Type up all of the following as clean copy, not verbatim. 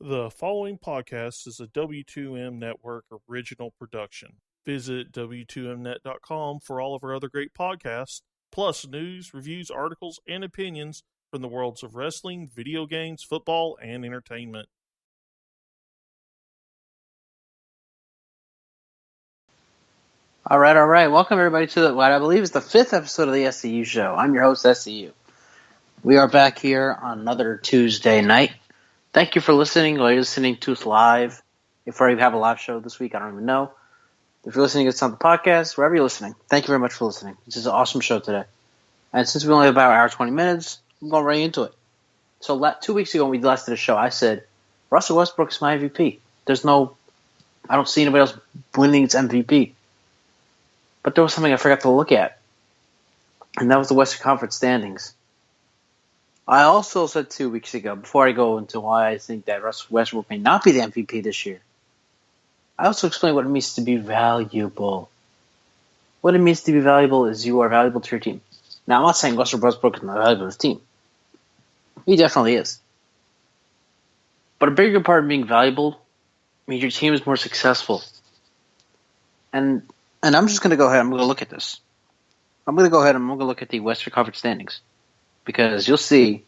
The following podcast is a W2M Network original production. Visit W2Mnet.com for all of our other great podcasts, plus news, reviews, articles, and opinions from the worlds of wrestling, video games, football, and entertainment. All right. Welcome, everybody, to what I believe is the 5th episode of the SCU Show. I'm your host, SCU. We are back here on another Tuesday night. Thank you for listening. While you're listening to us live, if we have a live show this week, I don't even know. If you're listening to us on the podcast, wherever you're listening, thank you very much for listening. This is an awesome show today. And since we only have about an hour 20 minutes, I'm going right into it. So 2 weeks ago when we last did a show, I said, Russell Westbrook is my MVP. I don't see anybody else winning its MVP. But there was something I forgot to look at, and that was the Western Conference standings. I also said 2 weeks ago, before I go into why I think that Russell Westbrook may not be the MVP this year, I also explained what it means to be valuable. What it means to be valuable is you are valuable to your team. Now, I'm not saying Russell Westbrook is not valuable to his team. He definitely is. But a bigger part of being valuable means your team is more successful. And I'm just going to go ahead and I'm going to look at this. I'm going to look at the Western Conference standings. Because you'll see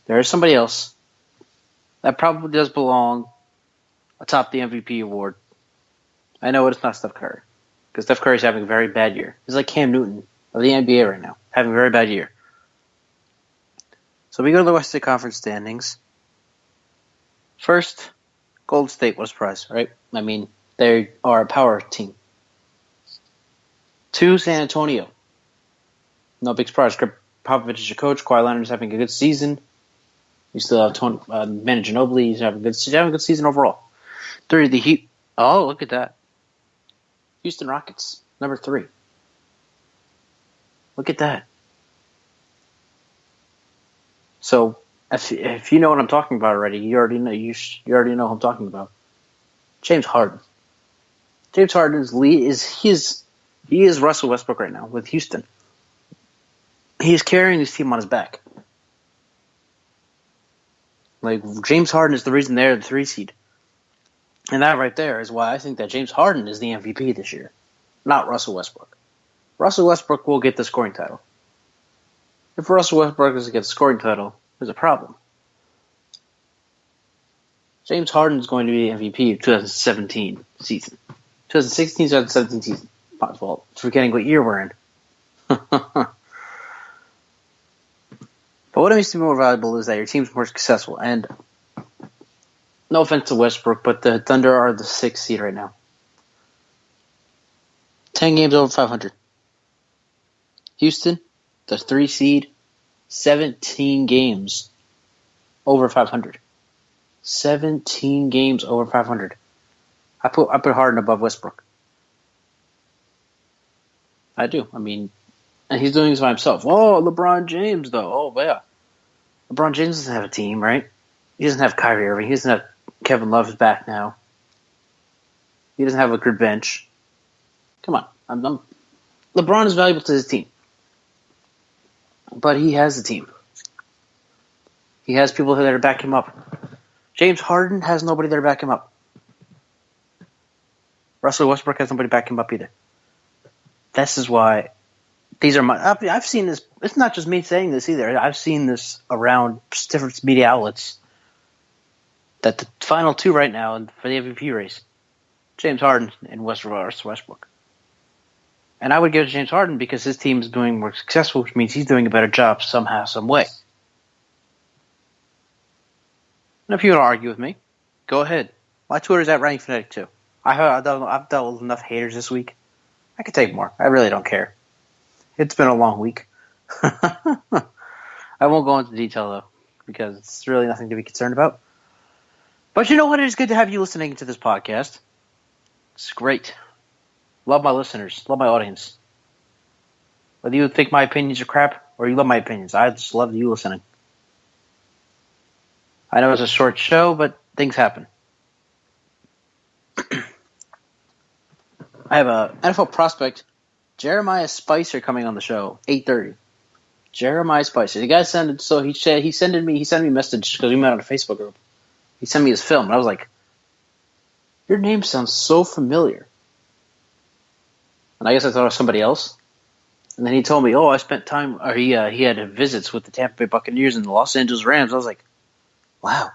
there is somebody else that probably does belong atop the MVP award. I know it's not Steph Curry. Because Steph Curry's having a very bad year. He's like Cam Newton of the NBA right now. Having a very bad year. So we go to the Western Conference standings. First, Golden State. What a surprise, right? I mean, they are a power team. 2, San Antonio. No big surprise. Popovich is your coach. Kawhi Leonard is having a good season. You still have Manu Ginobili. He's having a good season overall. 3, the Heat. Oh, look at that. Houston Rockets, number 3. Look at that. So, if you know what I'm talking about already, you already know. You already know who I'm talking about. James Harden. James Harden is Russell Westbrook right now with Houston. He is carrying his team on his back. Like, James Harden is the reason they're the 3 seed. And that right there is why I think that James Harden is the MVP this year, not Russell Westbrook. Russell Westbrook will get the scoring title. If Russell Westbrook doesn't get the scoring title, there's a problem. James Harden is going to be the MVP of 2017 season. 2016-2017 season. Well, forgetting what year we're in. But what it means to be more valuable is that your team's more successful. And no offense to Westbrook, but the Thunder are the 6th seed right now. 10 games over 500. Houston, the 3 seed, 17 games over 500. 17 games over 500. I put Harden above Westbrook. I do. I mean, and he's doing this by himself. Oh, LeBron James, though. Oh, yeah. LeBron James doesn't have a team, right? He doesn't have Kyrie Irving. He doesn't have Kevin Love is back now. He doesn't have a good bench. Come on. LeBron is valuable to his team. But he has a team. He has people there to back him up. James Harden has nobody there to back him up. Russell Westbrook has nobody to back him up either. This is why these are I've seen this. It's not just me saying this either. I've seen this around different media outlets that the final 2 right now for the MVP race, James Harden and Russell Westbrook. And I would give it to James Harden because his team is doing more successful, which means he's doing a better job somehow, some way. And if you want to argue with me, go ahead. My Twitter's at Running Fanatic 2. I've dealt with enough haters this week. I could take more. I really don't care. It's been a long week. I won't go into detail, though, because it's really nothing to be concerned about. But you know what? It is good to have you listening to this podcast. It's great. Love my listeners. Love my audience. Whether you think my opinions are crap or you love my opinions, I just love you listening. I know it's a short show, but things happen. I have a NFL prospect, Jeremiah Spicer, coming on the show, 8:30. Jeremiah Spicer. The guy he sent me a message because we met on a Facebook group. He sent me his film, and I was like, your name sounds so familiar. And I guess I thought it was somebody else. And then he told me, I spent time, or he had visits with the Tampa Bay Buccaneers and the Los Angeles Rams. I was like, wow.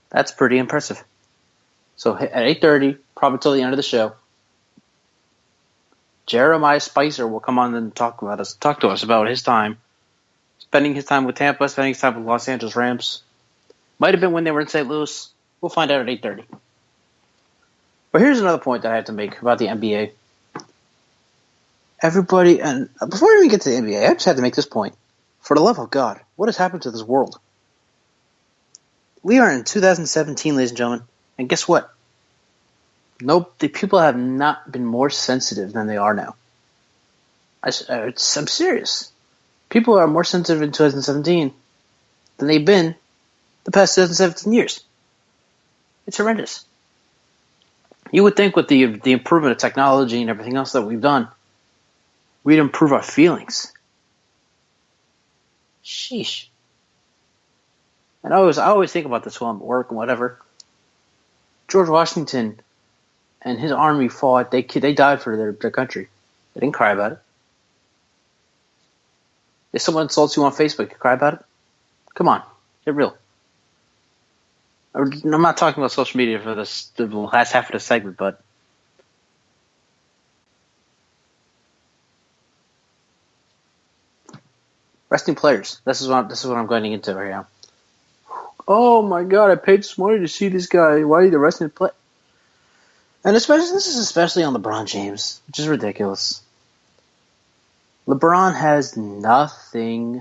That's pretty impressive. So at 8:30, probably till the end of the show, Jeremiah Spicer will come on and talk to us about his time, spending his time with Tampa, spending his time with Los Angeles Rams. Might have been when they were in St. Louis. We'll find out at 8:30. But here's another point that I have to make about the NBA. Everybody, and before we even get to the NBA, I just had to make this point. For the love of God, what has happened to this world? We are in 2017, ladies and gentlemen, and guess what? Nope, the people have not been more sensitive than they are now. I'm serious. People are more sensitive in 2017 than they've been the past 2017 years. It's horrendous. You would think with the improvement of technology and everything else that we've done, we'd improve our feelings. Sheesh. And I always think about this while I'm at work and whatever. George Washington and his army fought. They died for their country. They didn't cry about it. If someone insults you on Facebook, you cry about it? Come on, get real. I'm not talking about social media for the last half of the segment, but resting players. This is what I'm going into right now. Oh my God! I paid this money to see this guy. Why are you resting play? And this is especially on LeBron James, which is ridiculous. LeBron has nothing.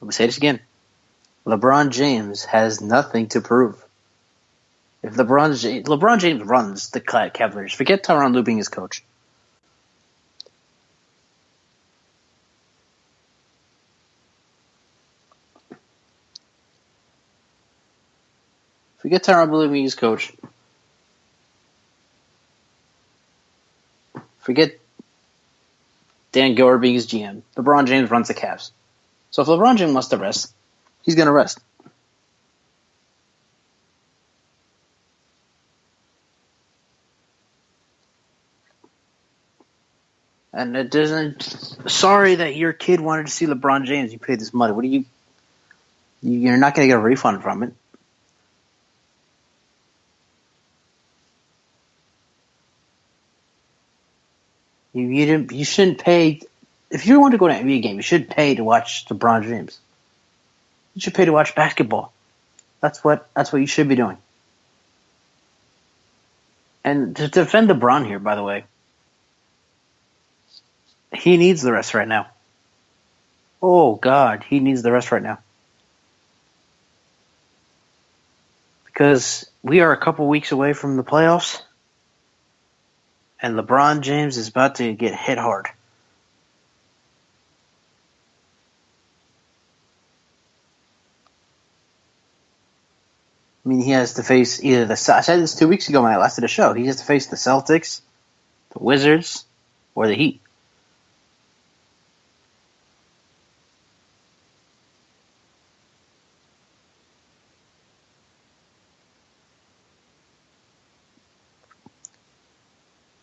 Let me say this again. LeBron James has nothing to prove. If LeBron James runs the Cavaliers, forget Tyronn Lue being his coach. Forget Tyronn Lue being his coach. Forget Dan Gilbert being his GM. LeBron James runs the Cavs. So if LeBron James wants to rest, he's going to rest. And it doesn't. Sorry that your kid wanted to see LeBron James. You paid this money. What do you? You're not going to get a refund from it. You shouldn't pay. If you want to go to an NBA game, you should pay to watch LeBron James. You should pay to watch basketball. That's what you should be doing. And to defend LeBron here, by the way, he needs the rest right now. Oh God, he needs the rest right now. Because we are a couple weeks away from the playoffs. And LeBron James is about to get hit hard. I mean, he has to face either I said this 2 weeks ago when I last did a show. He has to face the Celtics, the Wizards, or the Heat.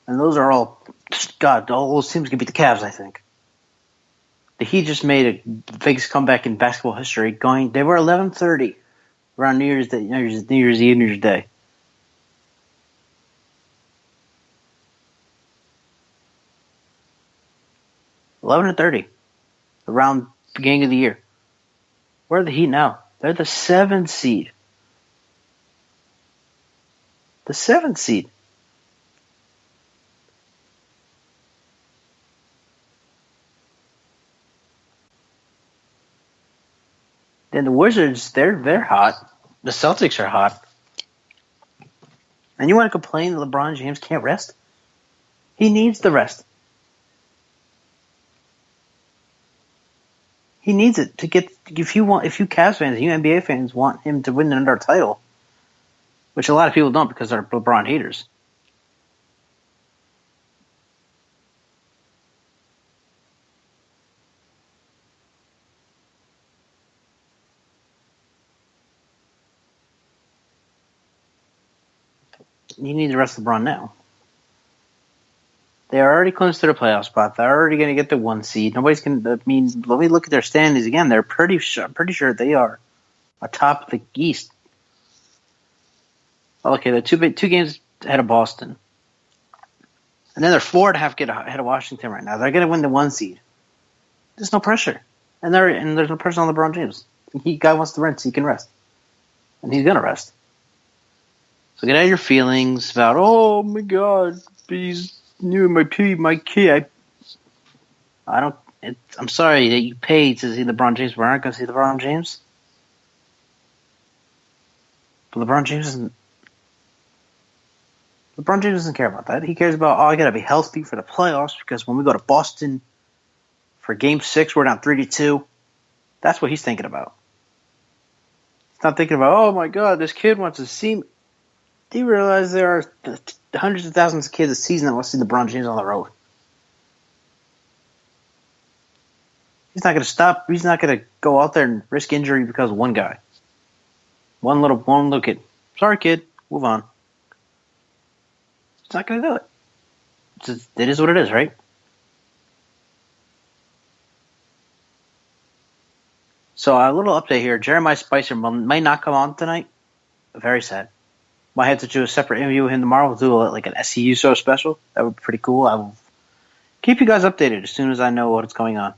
And those are all those teams can beat the Cavs, I think. The Heat just made a biggest comeback in basketball history. They were 11-30 around New Year's Eve, New Year's Day. $11-30 around beginning of the year. Where are the Heat now? They're the 7th seed. The 7th seed. Then the Wizards, they're hot. The Celtics are hot. And you want to complain that LeBron James can't rest? He needs the rest. He needs it to get. If you Cavs fans, you NBA fans want him to win another title, which a lot of people don't because they're LeBron haters. you need to rest LeBron now. They are already close to the playoff spot. They're already going to get the 1 seed. Nobody's going to. I mean, let me look at their standings again. They're pretty sure they are atop the East. Okay, they're two games ahead of Boston, and then they're 4.5 ahead of Washington right now. They're going to win the 1 seed. There's no pressure, and there's no pressure on LeBron James. Guy wants to rest, so he can rest, and he's going to rest. So get out of your feelings about, oh my God, he's new my kid. I'm sorry that you paid to see LeBron James, but aren't going to see LeBron James. But LeBron James doesn't care about that. He cares about, I got to be healthy for the playoffs because when we go to Boston for Game 6, we're down 3-2. That's what he's thinking about. He's not thinking about, oh my God, this kid wants to see me. Do you realize there are hundreds of thousands of kids a season that want to see LeBron James on the road? He's not going to stop. He's not going to go out there and risk injury because of one guy. One little kid. Sorry, kid. Move on. He's not going to do it. It is what it is, right? So a little update here. Jeremiah Spicer might not come on tonight. Very sad. Might have to do a separate interview with him tomorrow. We'll do like an SCU Show special. That would be pretty cool. I will keep you guys updated as soon as I know what's going on.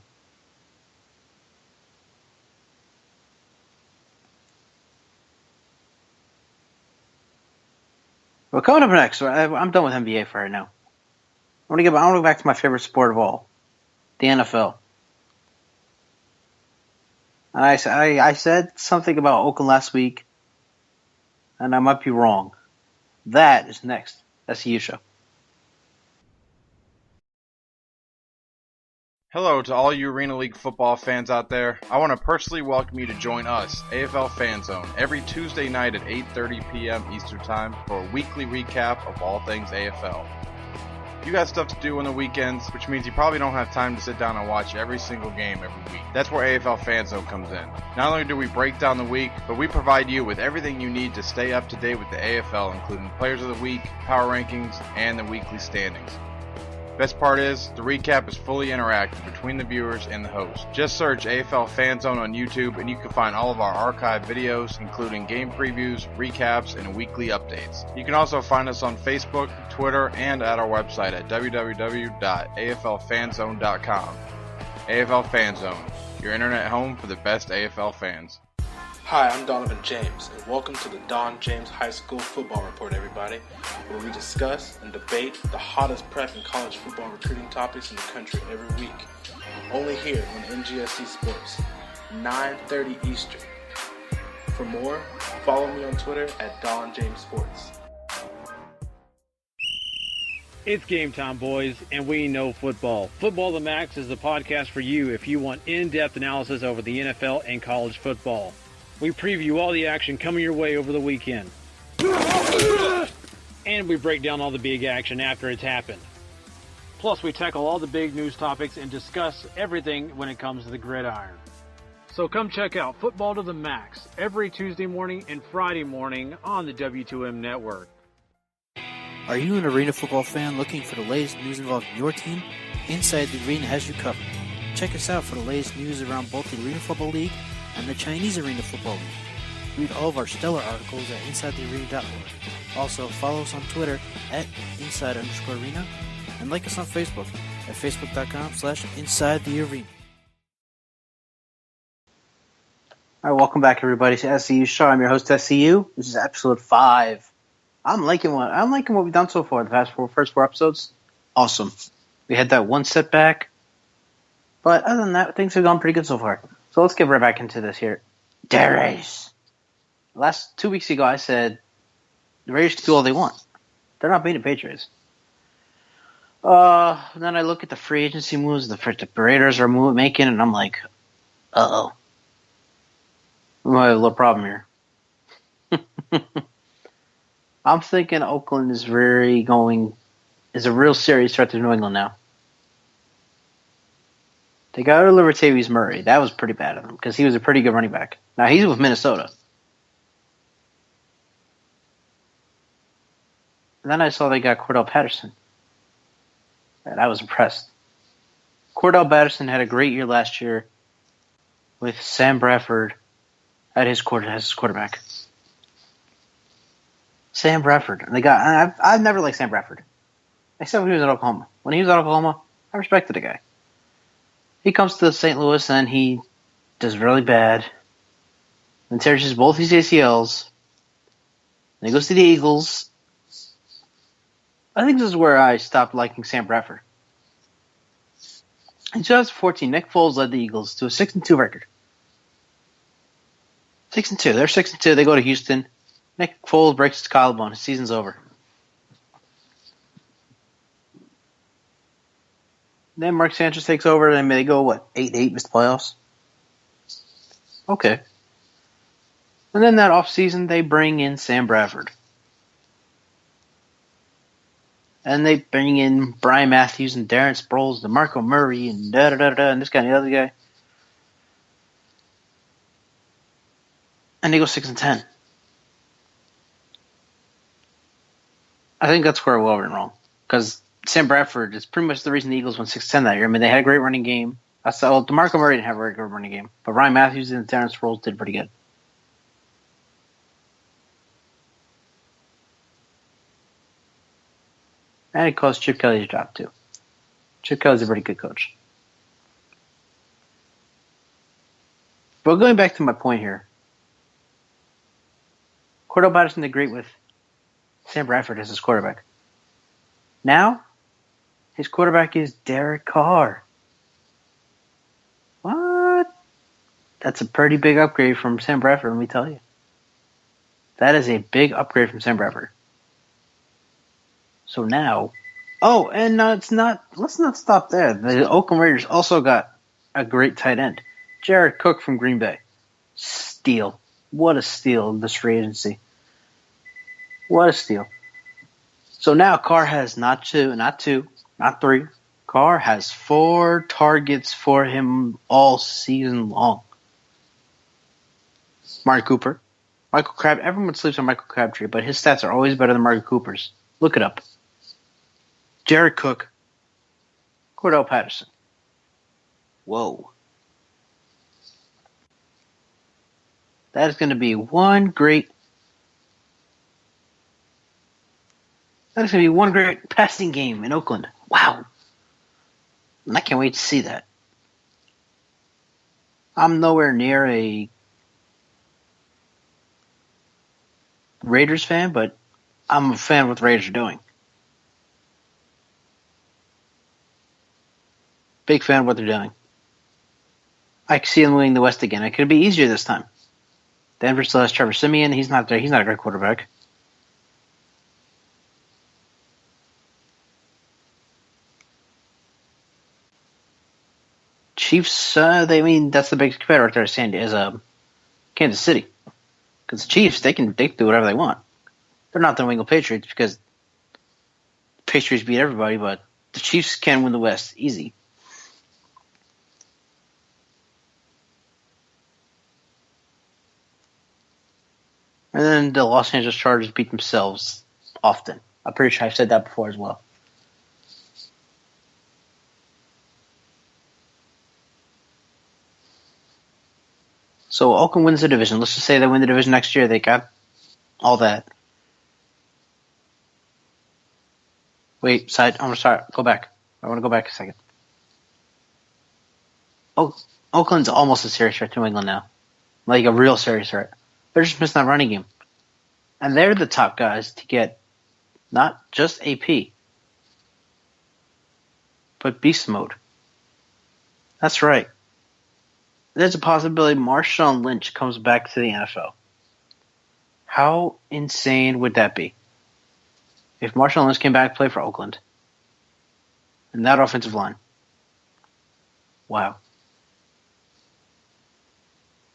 Well, coming up next, I'm done with NBA for right now. I want to go back to my favorite sport of all, the NFL. And I said something about Oakland last week, and I might be wrong. That is next. SCU Show. Hello to all you Arena League football fans out there. I want to personally welcome you to join us, AFL Fan Zone, every Tuesday night at 8:30 p.m. Eastern Time for a weekly recap of all things AFL. You got stuff to do on the weekends, which means you probably don't have time to sit down and watch every single game every week. That's where AFL Fan Zone comes in. Not only do we break down the week, but we provide you with everything you need to stay up to date with the AFL, including Players of the Week, Power Rankings, and the weekly standings. Best part is, the recap is fully interactive between the viewers and the host. Just search AFL Fan Zone on YouTube and you can find all of our archived videos, including game previews, recaps, and weekly updates. You can also find us on Facebook, Twitter, and at our website at www.aflfanzone.com. AFL Fan Zone, your internet home for the best AFL fans. Hi, I'm Donovan James, and welcome to the Don James High School Football Report, everybody, where we discuss and debate the hottest prep and college football recruiting topics in the country every week. Only here on NGSC Sports, 9:30 Eastern. For more, follow me on Twitter at Don James Sports. It's game time, boys, and we know football. Football the Max is the podcast for you if you want in-depth analysis over the NFL and college football. We preview all the action coming your way over the weekend. And we break down all the big action after it's happened. Plus, we tackle all the big news topics and discuss everything when it comes to the gridiron. So come check out Football to the Max every Tuesday morning and Friday morning on the W2M network. Are you an arena football fan looking for the latest news involving your team? Inside the Arena has you covered. Check us out for the latest news around both the Arena Football League and the Chinese Arena Football League. Read all of our stellar articles at InsideTheArena.org. Also, follow us on Twitter at Inside_Arena and like us on Facebook at Facebook.com/InsideTheArena. All right, welcome back, everybody, to SCU Show. I'm your host, SCU. This is episode 5. I'm liking what we've done so far. The first four episodes, awesome. We had that one setback, but other than that, things have gone pretty good so far. So let's get right back into this here. The Rays. 2 weeks ago, I said the Raiders can do all they want. They're not beating the Patriots. Then I look at the free agency moves the Raiders are making, and I'm like, uh-oh. We might have a little problem here. I'm thinking Oakland is a real serious threat to New England now. They got rid of Latavius Murray. That was pretty bad of them because he was a pretty good running back. Now he's with Minnesota. And then I saw they got Cordell Patterson. And I was impressed. Cordell Patterson had a great year last year with Sam Bradford as his quarterback. Sam Bradford. And I've never liked Sam Bradford. Except when he was at Oklahoma. When he was at Oklahoma, I respected the guy. He comes to St. Louis and he does really bad. And tears both his ACLs. And he goes to the Eagles. I think this is where I stopped liking Sam Bradford. In 2014, Nick Foles led the Eagles to a 6-2 record. 6-2. They're 6-2. They go to Houston. Nick Foles breaks his collarbone. His season's over. Then Mark Sanchez takes over, and they go, 8-8, miss the playoffs? Okay. And then that offseason, they bring in Sam Bradford. And they bring in Brian Matthews and Darren Sproles and DeMarco Murray and and this guy and the other guy. And they go 6-10. I think that's where we all went wrong. Because Sam Bradford is pretty much the reason the Eagles won 6-10 that year. I mean, they had a great running game. DeMarco Murray didn't have a very good running game. But Ryan Matthews and Darren Sproles did pretty good. And it cost Chip Kelly his job, too. Chip Kelly's a pretty good coach. But going back to my point here, Cordell Patterson did great with Sam Bradford as his quarterback. Now, his quarterback is Derek Carr. What? That's a pretty big upgrade from Sam Bradford, let me tell you. That is a big upgrade from Sam Bradford. So now, let's not stop there. The Oakland Raiders also got a great tight end. Jared Cook from Green Bay. Steal. What a steal in this free agency. What a steal. So now Carr has not two, not three. Carr has 4 targets for him all season long. Mark Cooper. Michael Crab. Everyone sleeps on Michael Crabtree, but his stats are always better than Mark Cooper's. Look it up. Jared Cook, Cordell Patterson. Whoa. That is going to be one great passing game in Oakland. Wow. And I can't wait to see that. I'm nowhere near a Raiders fan, but I'm a fan of what the Raiders are doing. Big fan of what they're doing. I can see them winning the West again. It could be easier this time. Denver still has Trevor Siemian. He's not there. He's not a great quarterback. Chiefs, that's the biggest competitor right there is Kansas City. Because the Chiefs, they can do whatever they want. They're not the New England Patriots because the Patriots beat everybody, but the Chiefs can win the West easy. And then the Los Angeles Chargers beat themselves often. I'm pretty sure I've said that before as well. So Oakland wins the division. Let's just say they win the division next year. They got all that. Wait, I'm sorry. Go back. I want to go back a second. Oakland's almost a serious threat to New England now. Like a real serious threat. They're just missing that running game. And they're the top guys to get not just AP, but beast mode. That's right. There's a possibility Marshawn Lynch comes back to the NFL. How insane would that be? If Marshawn Lynch came back to play for Oakland. And that offensive line. Wow.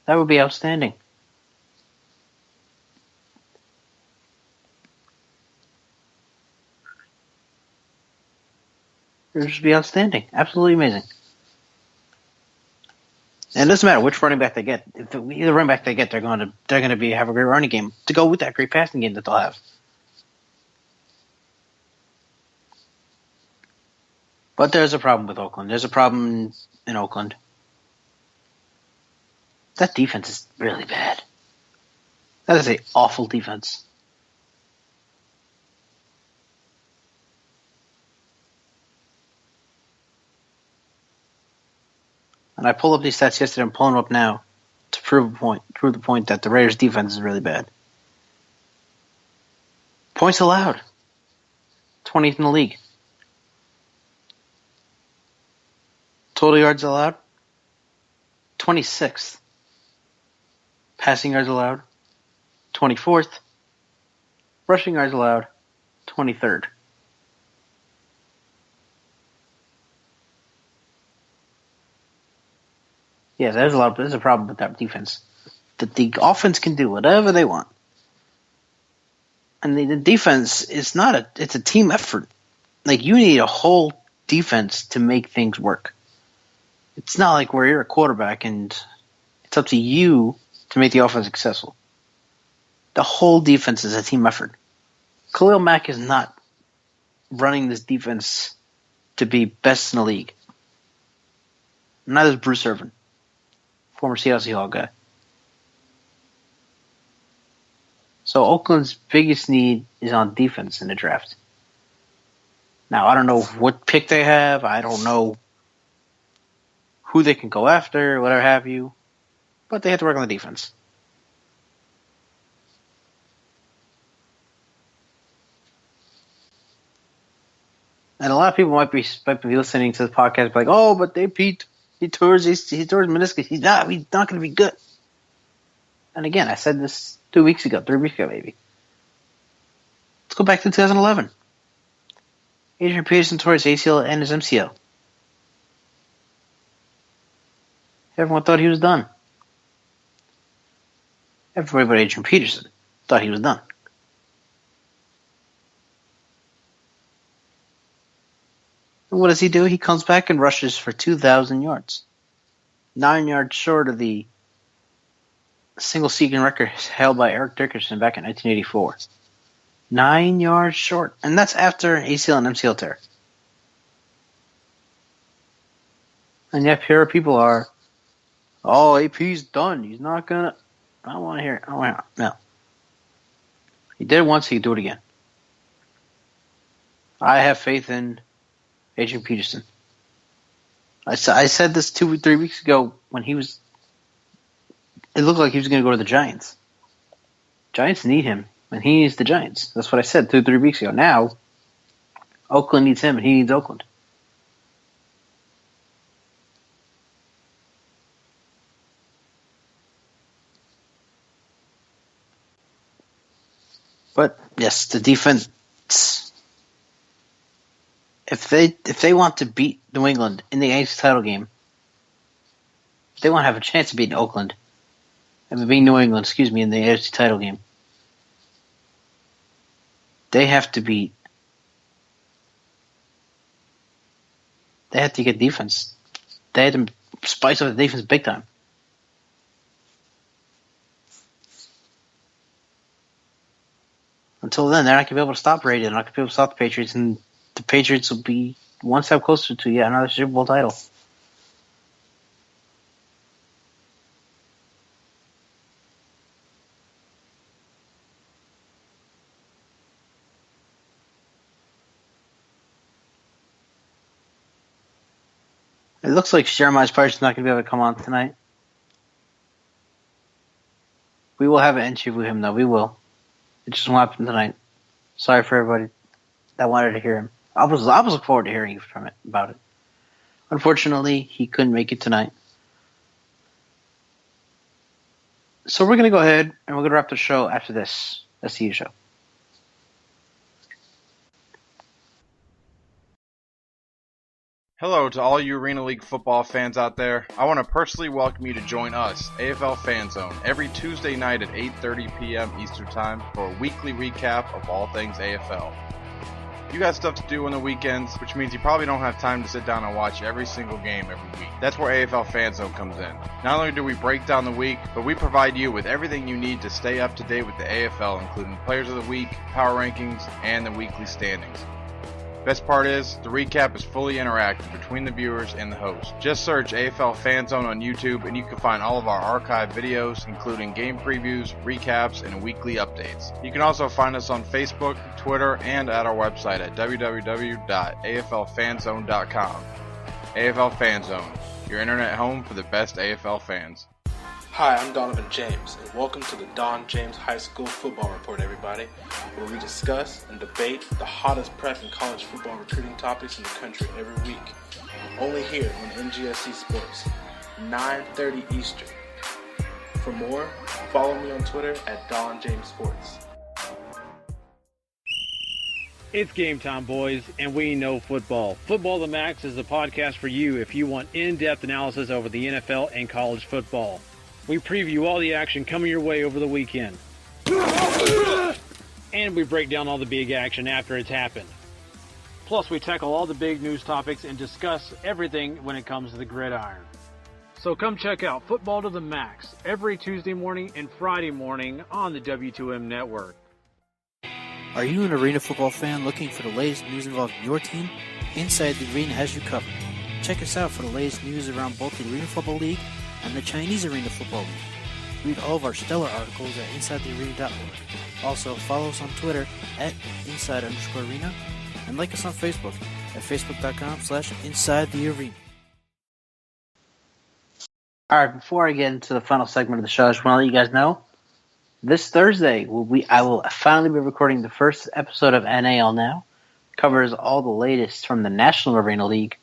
That would be outstanding. It would just be outstanding. Absolutely amazing. And it doesn't matter which running back they get. If either running back they get, they're going to have a great running game to go with that great passing game that they'll have. But there's a problem with Oakland. There's a problem in Oakland. That defense is really bad. That is an awful defense. And I pulled up these stats yesterday. I'm pulling them up now to prove the point that the Raiders' defense is really bad. Points allowed, 20th in the league. Total yards allowed, 26th. Passing yards allowed, 24th. Rushing yards allowed, 23rd. Yeah, there's a problem with that defense. The offense can do whatever they want. And the defense is it's a team effort. Like, you need a whole defense to make things work. It's not like where you're a quarterback and it's up to you to make the offense successful. The whole defense is a team effort. Khalil Mack is not running this defense to be best in the league. Neither is Bruce Irvin, former Seattle Seahawks guy. So Oakland's biggest need is on defense in the draft. Now, I don't know what pick they have. I don't know who they can go after, whatever have you. But they have to work on the defense. And a lot of people might be listening to the podcast like, oh, but he tore his meniscus. He's not going to be good. And again, I said this 3 weeks ago, maybe. Let's go back to 2011. Adrian Peterson tore his ACL and his MCL. Everyone thought he was done. Everybody but Adrian Peterson thought he was done. And what does he do? He comes back and rushes for 2,000 yards. 9 yards short of the single-season record held by Eric Dickerson back in 1984. 9 yards short. And that's after ACL and MCL tear. And yet here people are, oh, AP's done. He's not going to. I don't want to hear it. No. He did it once, he can do it again. I have faith in Adrian Peterson. I said this 3 weeks ago when it looked like he was going to go to the Giants. Giants need him, and he needs the Giants. That's what I said 2 or 3 weeks ago. Now, Oakland needs him, and he needs Oakland. But yes, the defense. If they want to beat New England in the AFC title game, if they want to have a chance of beating Oakland, and beating New England, in the AFC title game, they have to get defense. They had to spice up the defense big time. Until then, they're not going to be able to stop Brady. They're not going to be able to stop the Patriots, and the Patriots will be one step closer to yet another Super Bowl title. It looks like Jeremiah Sparks not going to be able to come on tonight. We will have an interview with him, though. We will. It just won't happen tonight. Sorry for everybody that wanted to hear him. I was looking forward to hearing about it. Unfortunately, he couldn't make it tonight. So we're going to go ahead and we're going to wrap the show after this SCU Show. Hello to all you Arena League football fans out there. I want to personally welcome you to join us, AFL Fan Zone, every Tuesday night at 8:30 p.m. Eastern Time for a weekly recap of all things AFL. You got stuff to do on the weekends, which means you probably don't have time to sit down and watch every single game every week. That's where AFL Fan Zone comes in. Not only do we break down the week, but we provide you with everything you need to stay up to date with the AFL, including Players of the Week, Power Rankings, and the weekly standings. Best part is, the recap is fully interactive between the viewers and the host. Just search AFL Fan Zone on YouTube and you can find all of our archived videos, including game previews, recaps, and weekly updates. You can also find us on Facebook, Twitter, and at our website at www.aflfanzone.com. AFL Fan Zone, your internet home for the best AFL fans. Hi, I'm Donovan James, and welcome to the Don James High School Football Report, everybody, where we discuss and debate the hottest prep and college football recruiting topics in the country every week. Only here on NGSC Sports, 9:30 Eastern. For more, follow me on Twitter at Don James Sports. It's game time, boys, and we know football. Football the Max is the podcast for you if you want in-depth analysis over the NFL and college football. We preview all the action coming your way over the weekend. And we break down all the big action after it's happened. Plus, we tackle all the big news topics and discuss everything when it comes to the gridiron. So come check out Football to the Max every Tuesday morning and Friday morning on the W2M network. Are you an arena football fan looking for the latest news involving your team? Inside the Arena has you covered. Check us out for the latest news around both the Arena Football League and the Chinese Arena Football League. Read all of our stellar articles at InsideTheArena.org. Also, follow us on Twitter at Inside_Arena and like us on Facebook at Facebook.com/InsideTheArena. Alright, before I get into the final segment of the show, I just want to let you guys know, this Thursday, I will finally be recording the first episode of NAL Now. It covers all the latest from the National Arena League.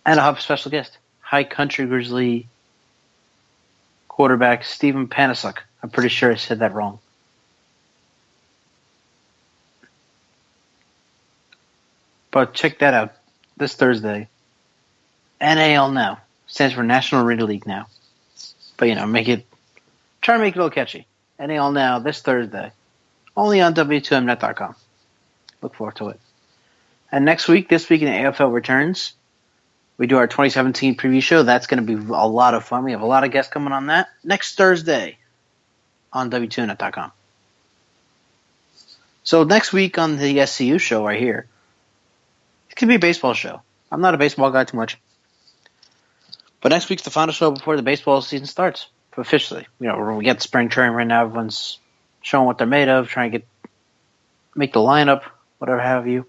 And I'll have a special guest, High Country Grizzly quarterback Stephen Panasuk. I'm pretty sure I said that wrong. But check that out this Thursday. NAL Now stands for National Arena League Now. But try to make it a little catchy. NAL Now this Thursday. Only on W2Mnet.com. Look forward to it. And this week in AFL returns, we do our 2017 preview show. That's going to be a lot of fun. We have a lot of guests coming on that next Thursday on W2Net.com. So next week on the SCU show right here, it could be a baseball show. I'm not a baseball guy too much. But next week's the final show before the baseball season starts officially. We get spring training right now. Everyone's showing what they're made of, trying to make the lineup, whatever have you.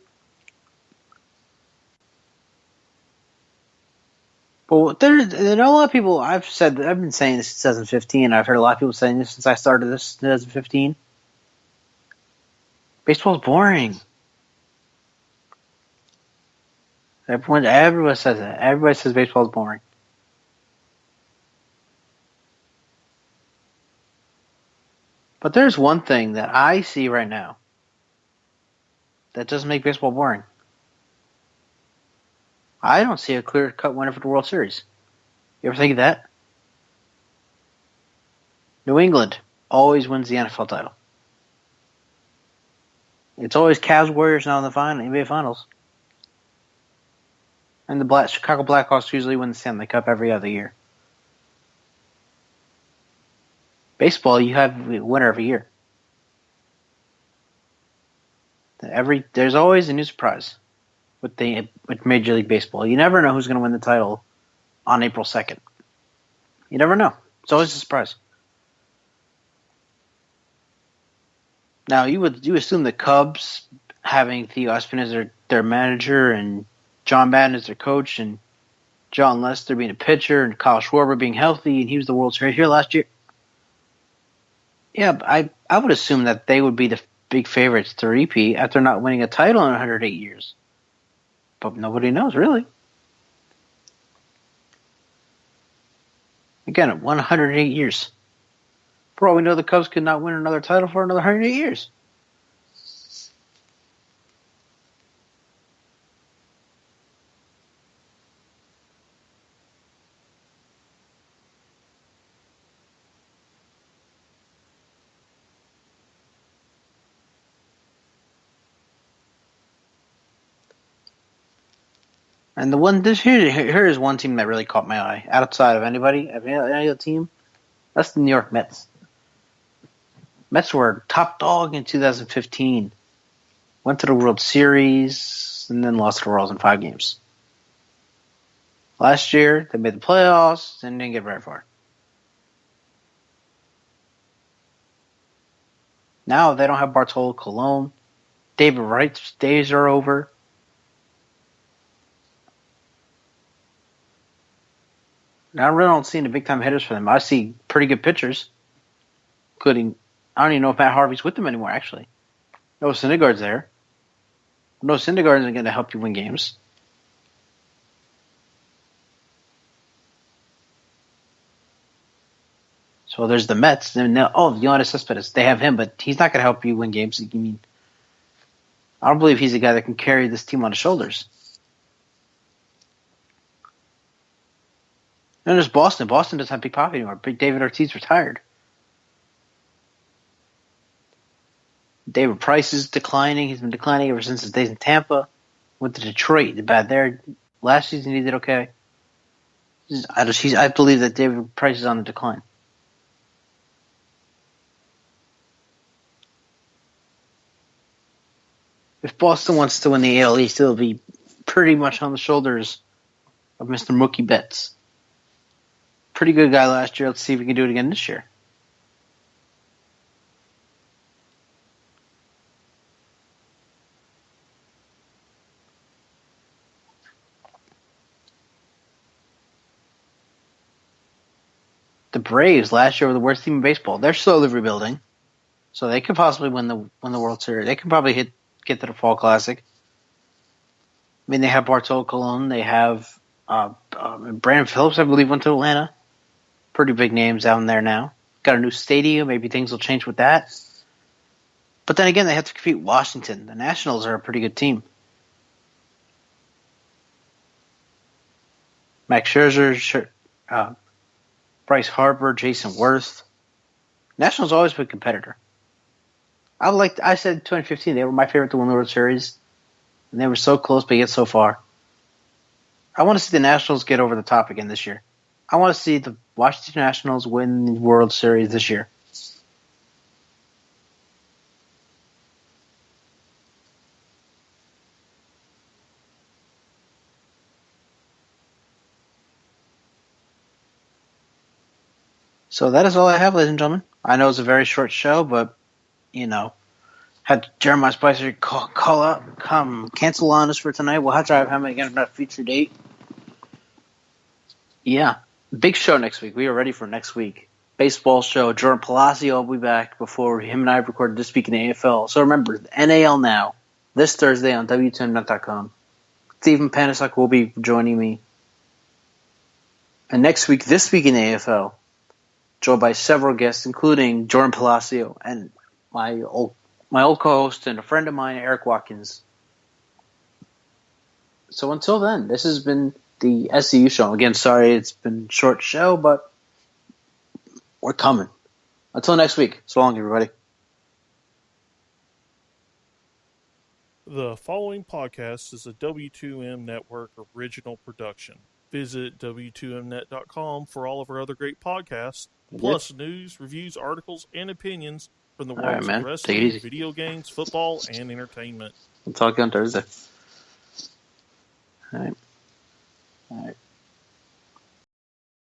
But there are a lot of people. I've been saying this since 2015. I've heard a lot of people saying this since I started this in 2015. Baseball's boring. Everyone says that. Everybody says baseball's boring. But there's one thing that I see right now that doesn't make baseball boring. I don't see a clear-cut winner for the World Series. You ever think of that? New England always wins the NFL title. It's always Cavs Warriors now in the NBA Finals. And the Chicago Blackhawks usually win the Stanley Cup every other year. Baseball, you have a winner every year. There's always a new surprise with Major League Baseball. You never know who's going to win the title on April 2nd. You never know. It's always a surprise. Now, you assume the Cubs having Theo Epstein as their manager and John Madden as their coach and John Lester being a pitcher and Kyle Schwarber being healthy and he was the World Series here last year. Yeah, I would assume that they would be the big favorites to repeat after not winning a title in 108 years. But nobody knows, really. Again, 108 years. For all we know, the Cubs could not win another title for another 108 years. And here is one team that really caught my eye. Outside of any other team, that's the New York Mets. Mets were top dog in 2015. went to the World Series, and then lost to the Royals in 5 games. Last year, they made the playoffs and didn't get very far. Now they don't have Bartolo Colon. David Wright's days are over. Now I really don't see any big-time hitters for them. I see pretty good pitchers, including, I don't even know if Matt Harvey's with them anymore, actually. Noah Syndergaard's there. Noah Syndergaard isn't going to help you win games. So there's the Mets. And now, Yoenis Cespedes, they have him, but he's not going to help you win games. I mean, I don't believe he's a guy that can carry this team on his shoulders. And there's Boston. Boston doesn't have Big Papi anymore. Big David Ortiz retired. David Price is declining. He's been declining ever since his days in Tampa. Went to Detroit. He did bad there. Last season he did okay. I believe that David Price is on the decline. If Boston wants to win the AL East, it'll be pretty much on the shoulders of Mr. Mookie Betts. Pretty good guy last year. Let's see if we can do it again this year. The Braves last year were the worst team in baseball. They're slowly rebuilding, so they could possibly win the World Series. They could probably get to the Fall Classic. I mean, they have Bartolo Colon. They have Brandon Phillips, I believe, went to Atlanta. Pretty big names down there now. Got a new stadium. Maybe things will change with that. But then again, they have to compete with Washington. The Nationals are a pretty good team. Max Scherzer, Bryce Harper, Jason Worth. Nationals always been a competitor. I said 2015, they were my favorite to win the World Series. And they were so close, but yet so far. I want to see the Nationals get over the top again this year. I want to see the Washington Nationals win the World Series this year. So that is all I have, ladies and gentlemen. I know it's a very short show, but, had Jeremiah Spicer call up, come cancel on us for tonight. We'll have to have him again for that feature date. Yeah. Big show next week. We are ready for next week. Baseball show. Jordan Palacio will be back before him and I have recorded This Week in the AFL. So remember, NAL Now, this Thursday on W2Mnet.com. Stephen Panasak will be joining me. And next week, This Week in the AFL, joined by several guests, including Jordan Palacio and my old co-host and a friend of mine, Eric Watkins. So until then, this has been the SCU Show. Again, sorry it's been a short show, but we're coming. Until next week. So long, everybody. The following podcast is a W2M Network original production. Visit W2Mnet.com for all of our other great podcasts, plus news, reviews, articles, and opinions from the worlds of wrestling, video games, football, and entertainment. We'll talk on Thursday. All right.